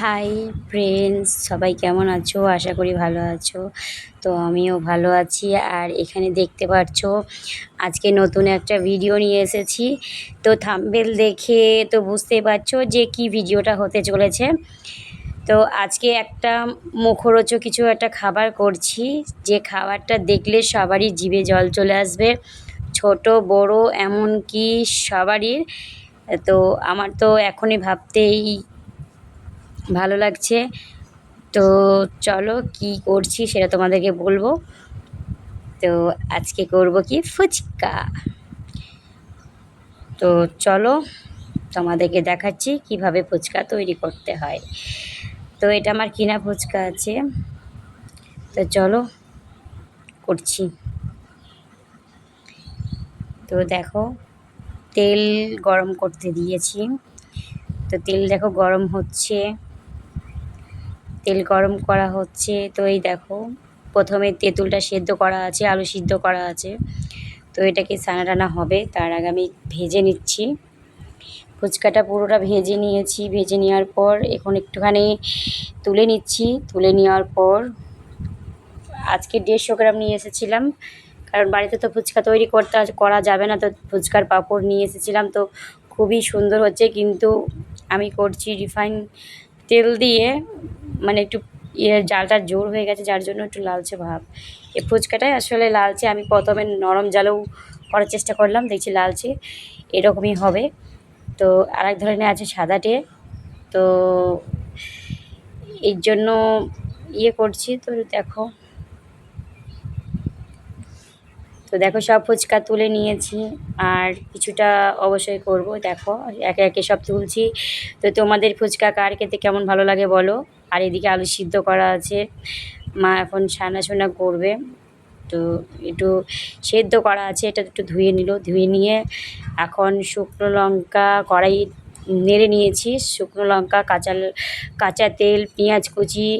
Hi friends, সবাই কেমন আছো? আশা করি ভালো আছো। তো আমিও ভালো আছি। আর এখানে দেখতে পাচ্ছো আজকে নতুন একটা ভিডিও নিয়ে এসেছি। তো থাম্বনেল দেখে তো বুঝতেই পারছো যে কি ভিডিওটা হতে চলেছে। তো আজকে একটা মুখরোচক কিছু একটা খাবার করছি, যে খাবারটা দেখলে সবারই জিভে জল চলে আসবে, ছোট বড় এমনকি সবারই। তো আমার তো এখনই ভাবতেই ভালো লাগছে। তো চলো কি করছি সেটা তোমাদেরকে বলবো। তো আজকে করব কি ফুচকা। তো চলো তোমাদেরকে দেখাচ্ছি কিভাবে ফুচকা তৈরি করতে হয়। তো এটা আমার কিনা ফুচকা আছে। তো চলো করছি। তো দেখো, তেল গরম করতে দিয়েছি। তো তেল দেখো গরম হচ্ছে, তেল গরম করা হচ্ছে। তো এই দেখো, প্রথমে তেঁতুলটা সেদ্ধ করা আছে, আলু সিদ্ধ করা আছে। তো এটাকে ছানা টানা হবে, তার আগে আমি ভেজে নিচ্ছি। ফুচকাটা পুরোটা ভেজে নিয়েছি। ভেজে নেওয়ার পর এখন একটুখানি তুলে নিচ্ছি। তুলে নেওয়ার পর আজকে 150 গ্রাম নিয়ে এসেছিলাম, কারণ বাড়িতে তো ফুচকা তৈরি করা যাবে না। তো ফুচকার পাঁপড় নিয়ে এসেছিলাম। তো খুবই সুন্দর হচ্ছে, কিন্তু আমি করছি রিফাইন তেল দিয়ে, মানে একটু জালটা জোর হয়ে গেছে, যার জন্য একটু লালচে ভাব। এই ফুচকাটাই আসলে লালচে। আমি প্রথমে নরম জালেও করার চেষ্টা করলাম, দেখছি লালচে এরকমই হবে। তো আরেক ধরনের আছে সাদাটে। তো এর জন্য করছি। তো দেখো, তো দেখো সব ফুচকা তুলে নিয়েছি, আর কিছুটা অবশ্যই করব। দেখো একে একে সব তুলছি। তো তোমাদের ফুচকা কার খেতে কেমন ভালো লাগে বলো। আর এদিকে আলু সিদ্ধ করা আছে, মা এখন ছানা করবে। তো একটু সেদ্ধ করা আছে, এটা একটু ধুয়ে নিল। ধুয়ে নিয়ে এখন শুকনো লঙ্কা কড়াই নেড়ে নিয়েছি। শুকনো লঙ্কা, কাঁচা তেল, পেঁয়াজ কুচি,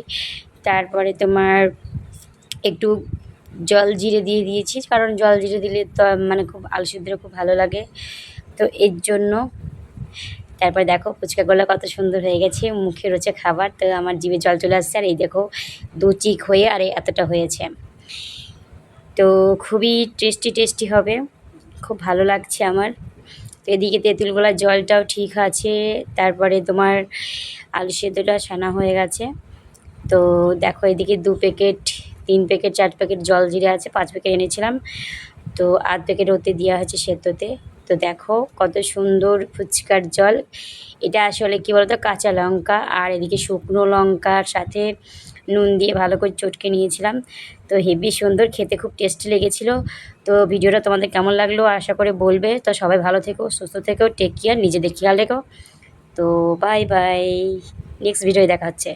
তারপরে তোমার একটু জল জিরে দিয়ে দিয়েছি, কারণ জল জিরে দিলে তো মানে খুব আলু সিদ্ধটা খুব ভালো লাগে। তো এর জন্য তারপর দেখো ফুচকাগুলো কত সুন্দর হয়ে গেছে, মুখে রয়েছে খাবার। তো আমার জিভে জল চলে আসছে। আর এই দেখো দু চিক হয়ে আর এতটা হয়েছে। তো খুবই টেস্টি হবে, খুব ভালো লাগছে আমার। তো এদিকে তেঁতুলগুলার জলটাও ঠিক আছে। তারপরে তোমার আলু সেদ্ধটা ছানা হয়ে গেছে। তো দেখো এদিকে 2 প্যাকেট, 3 প্যাকেট, 4 প্যাকেট জল জিরে আছে। 5 প্যাকেট এনেছিলাম। তো আধ প্যাকেট ওতে দেওয়া হয়েছে সেদ্ধতে। তো দেখো কত সুন্দর ফুচকার জল। এটা আসলে কী বলতো, কাঁচা লঙ্কা আর এদিকে শুকনো লঙ্কার সাথে নুন দিয়ে ভালো করে চটকে নিয়েছিলাম। তো হেবি সুন্দর খেতে, খুব টেস্টি লেগেছিলো। তো ভিডিওটা তোমাদের কেমন লাগলো আশা করে বলবে। তো সবাই ভালো থেকো, সুস্থ থেকো, টেক কেয়ার, নিজেদের খেয়াল রেখো। তো বাই বাই, নেক্সট ভিডিওয় দেখা হচ্ছে।